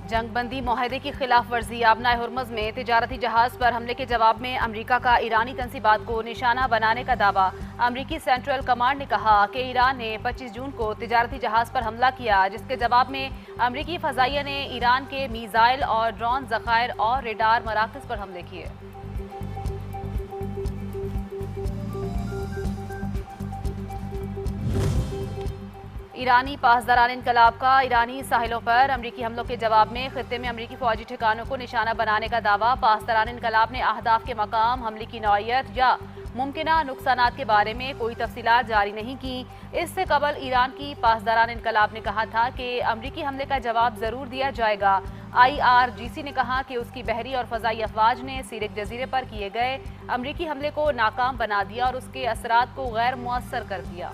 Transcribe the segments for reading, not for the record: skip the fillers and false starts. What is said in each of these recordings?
जंगबंदी मुआहदे की खिलाफ वर्जी आबनाए हुर्मुज़ में तिजारती जहाज पर हमले के जवाब में अमरीका का ईरानी तंसीबात को निशाना बनाने का दावा। अमरीकी सेंट्रल कमांड ने कहा कि ईरान ने 25 जून को तिजारती जहाज पर हमला किया, जिसके जवाब में अमरीकी फ़ज़ाइया ने ईरान के मीज़ाइल और ड्रोन ज़खायर और रेडार मराकज़ पर हमले किए। ईरानी पासदारान इनकलाब का ईरानी साहिलों पर अमरीकी हमलों के जवाब में खित्ते में अमरीकी फौजी ठिकानों को निशाना बनाने का दावा। पासदारान इनकलाब ने अहदाफ के मकाम, हमले की नौइयत या मुमकिना नुकसानात के बारे में कोई तफसीलात जारी नहीं की। इससे कबल ईरान की पासदारान इनकलाब ने कहा था कि अमरीकी हमले का जवाब ज़रूर दिया जाएगा। IRGC ने कहा कि उसकी बहरी और फ़ज़ाई अफवाज ने सीरिक जजीरे पर किए गए अमरीकी हमले को नाकाम बना दिया और उसके असरात को गैर मुअस्सर कर दिया।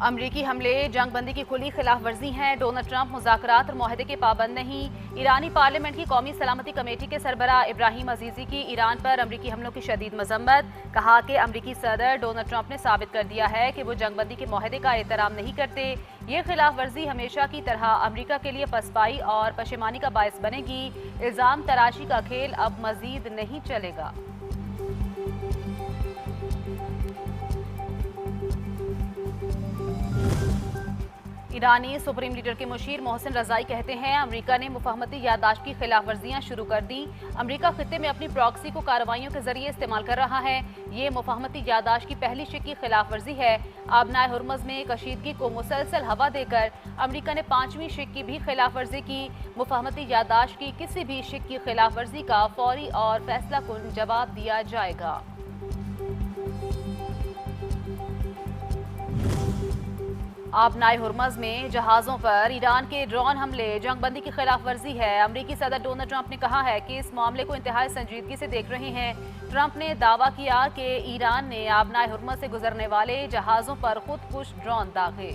अमरीकी हमले जंगबंदी की खुली खिलाफ वर्जी हैं। डोनाल्ड ट्रंप मुज़ाकरात और मुआहदे के पाबंद नहीं। ईरानी पार्लियामेंट की कौमी सलामती कमेटी के सरबराह इब्राहिम अजीज़ी की ईरान पर अमरीकी हमलों की शदीद मजम्मत। कहा कि अमरीकी सदर डोनाल्ड ट्रंप ने साबित कर दिया है कि वो जंगबंदी के मुआहदे का एहतराम नहीं करते। ये खिलाफ वर्जी हमेशा की तरह अमरीका के लिए पसपाई और पशेमानी का बायस बनेगी। इल्ज़ाम तराशी का खेल अब मजीद नहीं चलेगा। ईरानी सुप्रीम लीडर के मुशीर मोहसिन रज़ाई कहते हैं अमरीका ने मुफाहमती याददाश्त की खिलाफ वर्जियाँ शुरू कर दी। अमरीका खित्ते में अपनी प्रॉक्सी को कार्रवाइयों के जरिए इस्तेमाल कर रहा है। ये मुफाहमती याददाश्त की पहली शिक की खिलाफ वर्जी है। आबनाए हुर्मुज़ में कशीदगी को मुसलसल हवा देकर अमरीका ने 5वीं शिक की भी खिलाफ वर्जी की। मुफाहमती याददाश्त की किसी भी शिक की खिलाफ वर्जी का फौरी और फैसला कुन जवाब दिया जाएगा। आबनाए हुर्मुज़ में जहाज़ों पर ईरान के ड्रोन हमले जंगबंदी की खिलाफ वर्जी है। अमरीकी सदर डोनाल्ड ट्रंप ने कहा है कि इस मामले को इंतहाई संजीदगी से देख रहे हैं। ट्रंप ने दावा किया कि ईरान ने आबनाए हुर्मुज़ से गुजरने वाले जहाज़ों पर खुदकुश ड्रोन दागे।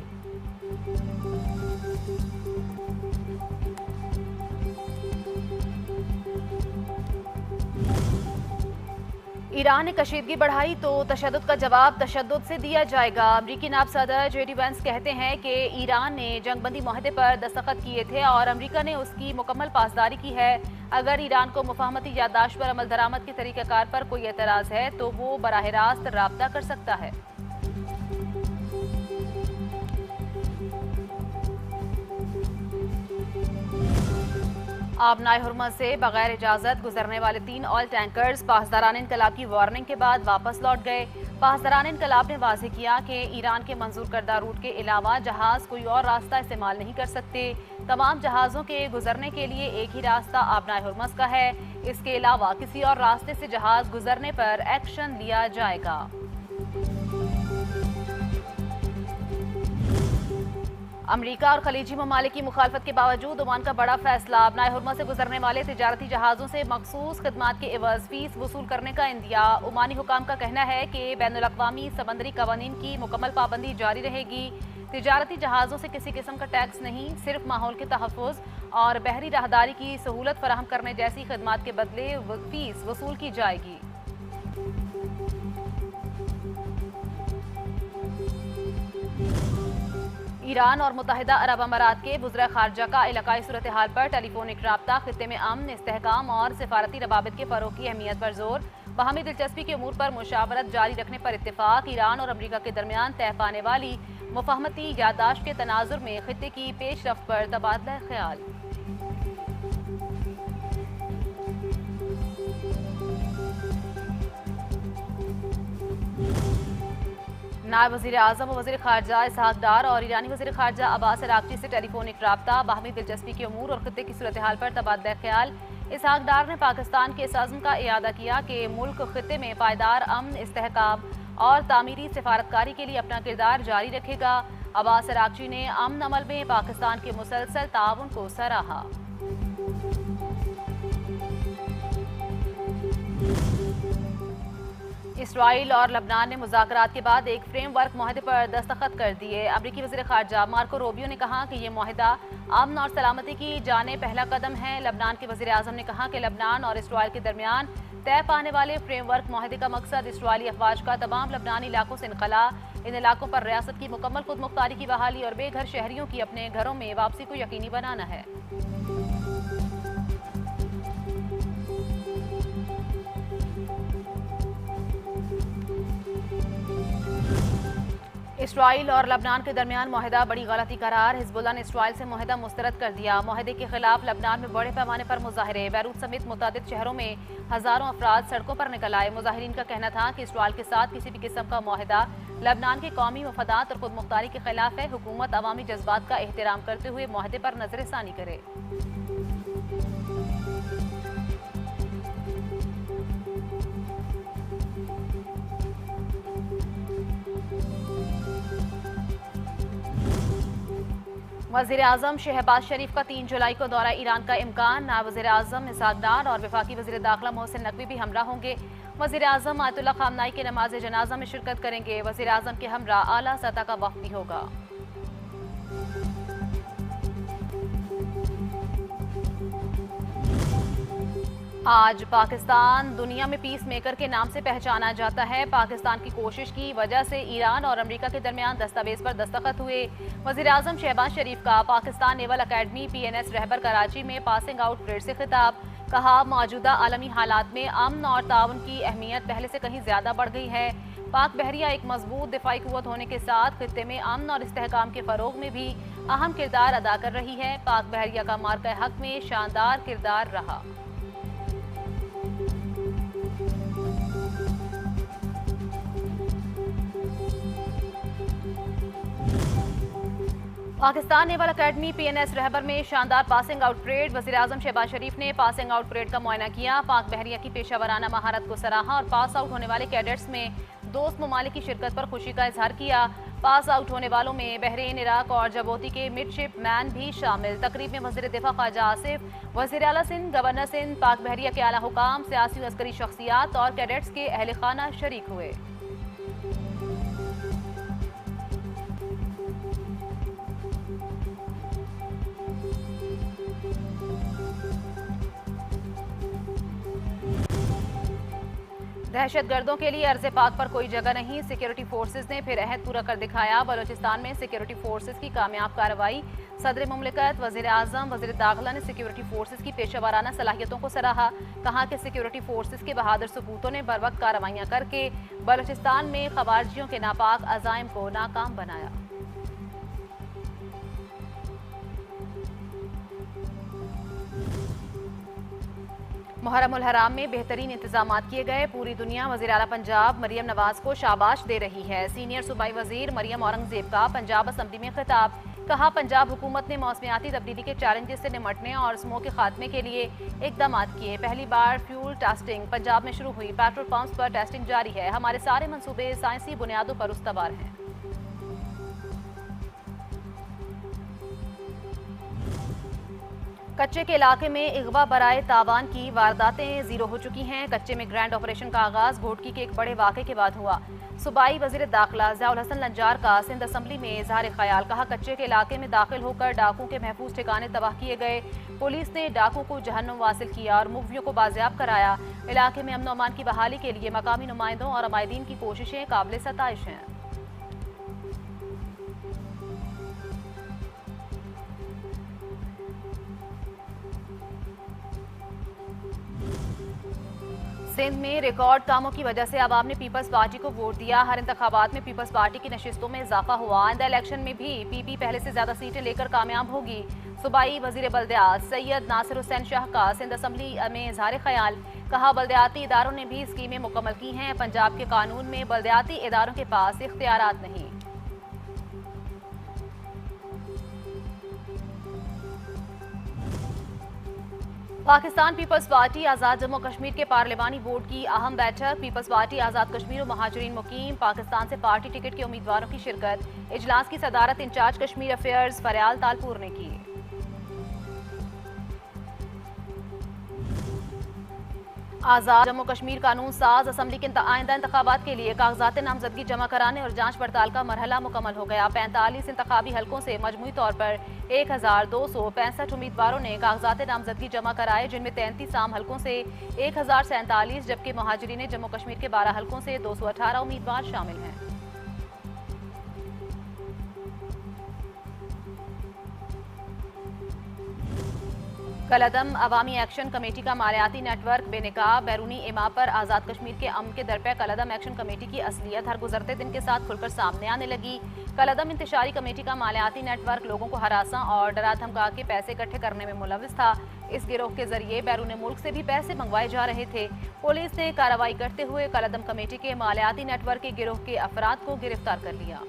ईरान ने कशीदगी बढ़ाई तो तशद्दुद का जवाब तशद्दुद से दिया जाएगा। अमरीकी नायब सदर JD वैंस कहते हैं कि ईरान ने जंगबंदी मुआहदे पर दस्तखत किए थे और अमरीका ने उसकी मुकम्मल पासदारी की है। अगर ईरान को मुफाहमती याददाश्त पर अमल दरामद के तरीक़ाकार पर कोई एतराज़ है तो वो बराह रास्त राब्ता कर सकता है। आबनाए हुर्मुज़ से बगैर इजाज़त गुजरने वाले 3 ऑयल टैंकर्स पासदारान इनकलाब की वार्निंग के बाद वापस लौट गए। पासदारान इनकलाब ने वाज़ेह किया कि ईरान के मंजूर करदा रूट के अलावा जहाज़ कोई और रास्ता इस्तेमाल नहीं कर सकते। तमाम जहाज़ों के गुजरने के लिए एक ही रास्ता आबनाए हुर्मुज़ का है। इसके अलावा किसी और रास्ते से जहाज़ गुजरने पर एक्शन लिया जाएगा। अमरीका और खलीजी ममालिक की मुखालफत के बावजूद ओमान का बड़ा फैसला। आबनाए हुर्मुज़ से गुजरने वाले तिजारती जहाज़ों से मखसूस खदमात के एवज़ फीस वसूल करने का इंदिया। ओमानी हुकाम का कहना है कि बैनुल-अक़वामी समंदरी कवानीन की मुकम्मल पाबंदी जारी रहेगी। तिजारती जहाज़ों से किसी किस्म का टैक्स नहीं, सिर्फ माहौल के तहफ़्फ़ुज़ और बहरी राहदारी की सहूलत फराहम करने जैसी खदमात के बदले फीस वसूल की जाएगी। ईरान और मुत्तहिदा अरब अमारात के वज़ीर ख़ारजा का इलाकाई सूरत हाल पर टेलीफोनिक राब्ता, खित्ते में अमन, इस्तेहकाम और सिफारती रवाबित के फ़रोग़ की अहमियत पर जोर। बाहमी दिलचस्पी के उमूर पर मुशावरत जारी रखने पर इत्तेफ़ाक़। ईरान और अमरीका के दरमियान तय पाने वाली मुफाहमती याददाश्त के तनाज़ुर में खित्ते की पेशरफ्त पर तबादला ख्याल। नायब वज़ीर आज़म व वज़ीर ख़ारजा इसहाक़ डार और ईरानी वज़ीर ख़ारजा अब्बास अराग़ची से टेलीफोनिक राब्ता, बाहमी दिलचस्पी के उमूर और खित्ते की सूरत हाल पर तबादला ख्याल। इसहाक़ डार ने पाकिस्तान के इस अज़्म का इयादा किया कि मुल्क खित्ते में पायदार अमन, इस्तेहकाम और तामीरी सिफारतकारी के लिए अपना किरदार जारी रखेगा। अब्बास अराग़ची ने अमन अमल में पाकिस्तान के मुसलसल ताउन को सराहा। इसराइल और लबनान ने मुज़ाकरात के बाद एक फ्रेमवर्क मुआहदे पर दस्तखत कर दिए। अमरीकी वज़ीर ख़ारजा मार्को रूबियो ने कहा कि यह मुआहदा अमन और सलामती की जाने पहला कदम है। लबनान के वज़ीर आज़म ने कहा कि लबनान और इसराइल के दरमियान तय पाने वाले फ्रेमवर्क मुआहदे का मकसद इसराइली अफवाज का तमाम लबनानी इलाकों से इनखला, इन इलाकों पर रियासत की मुकम्मल खुद मुख्तारी की बहाली और बेघर शहरियों की अपने घरों में वापसी को यकीनी बनाना है। इसराइल और लबनान के दरमियान मुआहदा बड़ी गलती करार। हिजबुल्लाह ने इसराइल से मुआहदा मुस्तरद कर दिया। मुआहदे के खिलाफ लबनान में बड़े पैमाने पर मुजाहरे, बैरूत समेत मुतअद्दिद शहरों में हजारों अफराद सड़कों पर निकल आए। मुजाहिरीन का कहना था कि इसराइल के साथ किसी भी किस्म का मुआहदा लबनान के कौमी मफादात और खुद मुख्तारी के खिलाफ है। हुकूमत अवामी जज्बात का एहतराम करते हुए मुआहदे पर नजरसानी करे। वज़ीर आज़म शहबाज शरीफ का 3 जुलाई को दौरा ईरान का इम्कान। नायब वज़ीर आज़म इसहाक डार और वफाकी वज़ीर दाखिला मोहसिन नकवी भी हमरा होंगे। वज़ीर आज़म आयतुल्लाह खामनाई के नमाज जनाजा में शिरकत करेंगे। वज़ीर आज़म के हमरा आला सतह का वफ़द भी होगा। आज पाकिस्तान दुनिया में पीस मेकर के नाम से पहचाना जाता है। पाकिस्तान की कोशिश की वजह से ईरान और अमेरिका के दरमियान दस्तावेज पर दस्तखत हुए। वज़ीर आज़म शहबाज शरीफ का Pakistan naval academy PNS Rahbar Karachi में पासिंग आउट परेड से खिताब। कहा, मौजूदा आलमी हालात में अमन और ताउन की अहमियत पहले से कहीं ज्यादा बढ़ गई है। पाक बहरिया एक मजबूत दिफाई कुव्वत होने के साथ खित्ते में अमन और इस्तेहकाम के फरोग में भी अहम किरदार अदा कर रही है। पाक बहरिया का मार्का हक में शानदार किरदार रहा। पाकिस्तान नेवल अकेडमी PNS रहबर में शानदार पासिंग आउट परेड। वज़ीर आज़म शहबाज शरीफ ने पासिंग आउट परेड का मुआयना किया। पाक बहरिया की पेशावराना महारत को सराहा और पास आउट होने वाले कैडेट्स में दोस्त ममालिक की शिरकत पर खुशी का इजहार किया। पास आउट होने वालों में बहरीन, इराक और जबोती के मिडशिप मैन भी शामिल। तकरीब में वज़ीर दिफा ख्वाजा आसिफ, वज़ीर आला सिंध, गवर्नर सिंध, पाक बहरिया के आला हुकाम, सियासी और अस्करी शख्सियात और कैडेट्स के अहल खाना शरीक हुए। दहशत गर्दों के लिए अर्ज़े पाक पर कोई जगह नहीं। सिक्योरिटी फोर्सेज ने फिर अहद पूरा कर दिखाया। बलोचिस्तान में सिक्योरिटी फोर्सेज की कामयाब कार्रवाई। सदर मुमलिकत, वज़ीर आज़म, वज़ीर दाखिला ने सिक्योरिटी फोर्सेज की पेशावराना सलाहियतों को सराहा। कहा कि सिक्योरिटी फोर्सेज के बहादुर सपूतों ने बर वक्त कार्रवाइयाँ करके बलोचिस्तान में खवारिजियों के नापाक अज़ाइम को नाकाम बनाया। मुहर्रम उल हराम में बेहतरीन इंतजाम किए गए। पूरी दुनिया वज़ीर आला पंजाब मरियम नवाज को शाबाश दे रही है। सीनियर सूबाई वज़ीर मरियम औरंगजेब का पंजाब असम्बली में खिताब। कहा, पंजाब हुकूमत ने मौसमियाती तब्दीली के चैलेंजेस से निमटने और स्मोक के खात्मे के लिए इकदाम किए। पहली बार फ्यूल टेस्टिंग पंजाब में शुरू हुई। पेट्रोल पंप्स पर टेस्टिंग जारी है। हमारे सारे मंसूबे साइंसी बुनियादों पर उस्तवार हैं। कच्चे के इलाके में इगवा बराए तावान की वारदातें जीरो हो चुकी हैं। कच्चे में ग्रैंड ऑपरेशन का आगाज घोटकी के एक बड़े वाक़े के बाद हुआ। सूबाई वज़ीर दाखिला ज़ियाउल हसन लंजार का सिंध असम्बली में इजहार ख्याल। कहा, कच्चे के इलाके में दाखिल होकर डाकू के महफूज ठिकाने तबाह किए गए। पुलिस ने डाकू को जहन्नुम वासिल किया और मुखबियों को बाजियाब कराया। इलाके में अमन और अमान की बहाली के लिए मकामी नुमाइंदों और अमायदीन की कोशिशें काबिल सताइश हैं। सिंध में रिकॉर्ड कामों की वजह से आवाम ने पीपल्स पार्टी को वोट दिया। हर इंतखाबात में पीपल्स पार्टी की नशिस्तों में इजाफा हुआ। आइंदा इलेक्शन में भी PP पहले से ज्यादा सीटें लेकर कामयाब होगी। सूबाई वजीर बल्दियात सैयद नासिर हुसैन शाह का सिंध असम्बली में इजहार ख्याल। कहा, बल्दियाती इदारों ने भी स्कीमें मुकम्मल की हैं। पंजाब के कानून में बल्दियाती इदारों के पास इख्तियारात नहीं। पाकिस्तान पीपल्स पार्टी आज़ाद जम्मू कश्मीर के पार्लिमानी बोर्ड की अहम बैठक। पीपल्स पार्टी आज़ाद कश्मीर और महाजरीन मुकीम पाकिस्तान से पार्टी टिकट के उम्मीदवारों की शिरकत। इजलास की सदारत इंचार्ज कश्मीर अफेयर्स फरयाल तालपुर ने की। आज़ाद जम्मू कश्मीर कानून साज असम्बली के आइंदा इंतखाबात के लिए कागजात नामजदगी जमा कराने और जांच पड़ताल का मरहला मुकम्मल हो गया। 45 इंतखाबी हलकों से मजमूई तौर पर 1265 उम्मीदवारों ने कागजात नामजदगी जमा कराए, जिनमें 33 आम हलकों से 1047, जबकि महाजिरीन जम्मू कश्मीर के 12 हलकों से 218 उम्मीदवार शामिल हैं। कलअदम अवामी एक्शन कमेटी का मालियाती नेटवर्क बेनिकाब बैरूनी इमा पर आज़ाद कश्मीर के अमन के दरपे कलअदम एक्शन कमेटी की असलियत हर गुजरते दिन के साथ खुलकर सामने आने लगी। कलअदम इंतशारी कमेटी का मालियाती नेटवर्क लोगों को हरासा और डरा धमका के पैसे इकट्ठे करने में मुलविस था। इस गिरोह के जरिए बैरून मुल्क से भी पैसे मंगवाए जा रहे थे। पुलिस ने कार्रवाई करते हुए कलअदम कमेटी के मालियाती नेटवर्क के गिरोह के अफराद को गिरफ्तार कर लिया।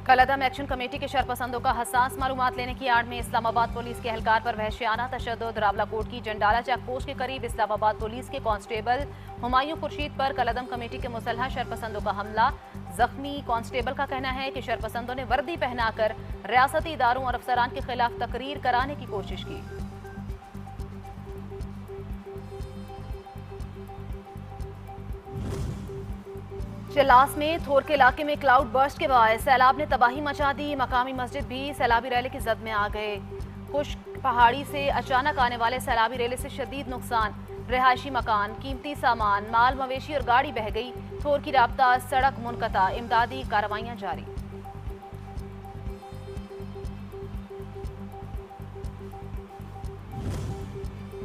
कलअदम एक्शन कमेटी के शरपसंदों का हसास मालूमात लेने की आड़ में इस्लामाबाद पुलिस के एहलकार पर वहशियाना तशद्दुद। रावलाकोट की जंडाला चेकपोस्ट के करीब इस्लामाबाद पुलिस के कांस्टेबल हुमायूं खुर्शीद पर कलअदम कमेटी के मुसल्हा शरपसंदों का हमला। जख्मी कांस्टेबल का कहना है कि शरपसंदों ने वर्दी पहनाकर रियासती इदारों और अफसरान के खिलाफ तकरीर कराने की कोशिश की। चिल्लास में थोर के इलाके में क्लाउड बर्स्ट के बाद सैलाब ने तबाही मचा दी। मकामी मस्जिद भी सैलाबी रैले की जद में आ गए। खुश्क पहाड़ी से अचानक आने वाले सैलाबी रैले से शदीद नुकसान, रिहायशी मकान, कीमती सामान, माल मवेशी और गाड़ी बह गई। थोर की राब्ता सड़क मुनक़ता, इमदादी कार्रवाइयां जारी।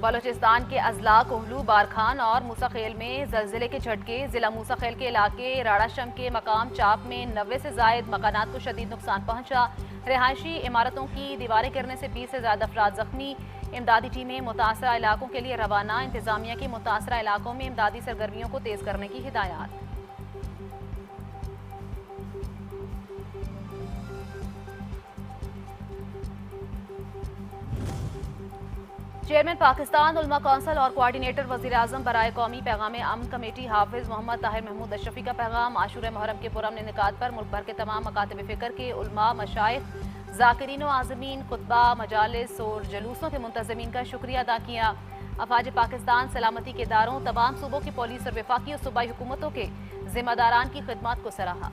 बलोचिस्तान के अजला, कोहलू, बारखान और मूसाखेल में जलजिले के झटके। जिला मूसाखेल के इलाके राड़ाशम के मकाम चाप में 90 से जायद मकानात को शदीद नुकसान पहुंचा। रिहायशी इमारतों की दीवारें गिरने से 20 से ज्यादा अफराद जख्मी। इमदादी टीमें मुतासरा इलाकों के लिए रवाना। इंतजामिया की मुतासरा इलाकों में इमदादी सरगर्मियों को तेज करने की हिदायत। चेयरमैन पाकिस्तान उलमा कौंसिल और कोऑर्डिनेटर वज़ीर आज़म बराए कौमी पैगाम अमन कमेटी हाफिज़ मोहम्मद ताहिर महमूद अशरफी का पैगाम। आशूर मुहर्रम के पुरअमन इनेकाद पर मुल्क भर के तमाम मकातब फ़िक्र के उलमा, मशाइख, ज़ाकिरीन व आज़मीन, खुतबा, मजालिस और जुलूसों के मुंतज़मीन का शुक्रिया अदा किया। अफवाज पाकिस्तान सलामती के इदारों, तमाम सूबों की पुलिस और वफाकी और सूबाई हुकूमतों के जिम्मेदारान की खिदमत को सराहा।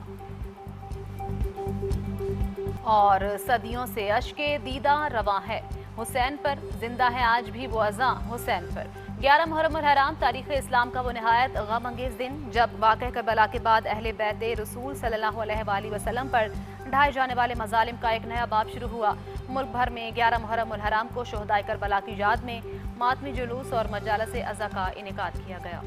और सदियों से अश्के दीदा रवां है हुसैन पर, जिंदा है आज भी वो अज़ां हुसैन पर। 11 मुहर्रम हराम तारीख़ इस्लाम का वो नहायत गम अंगेज़ दिन, जब वाक़या करबला के बाद अहले बैते रसूल सल्लल्लाहु अलैहि वसल्लम पर ढाए जाने वाले मज़ालिम का एक नया बाब शुरू हुआ। मुल्क भर में 11 मुहर्रम हराम को शोहदाए करबला की याद में मातमी जुलूस और मजालिस अज़ा का इनेकाद किया गया।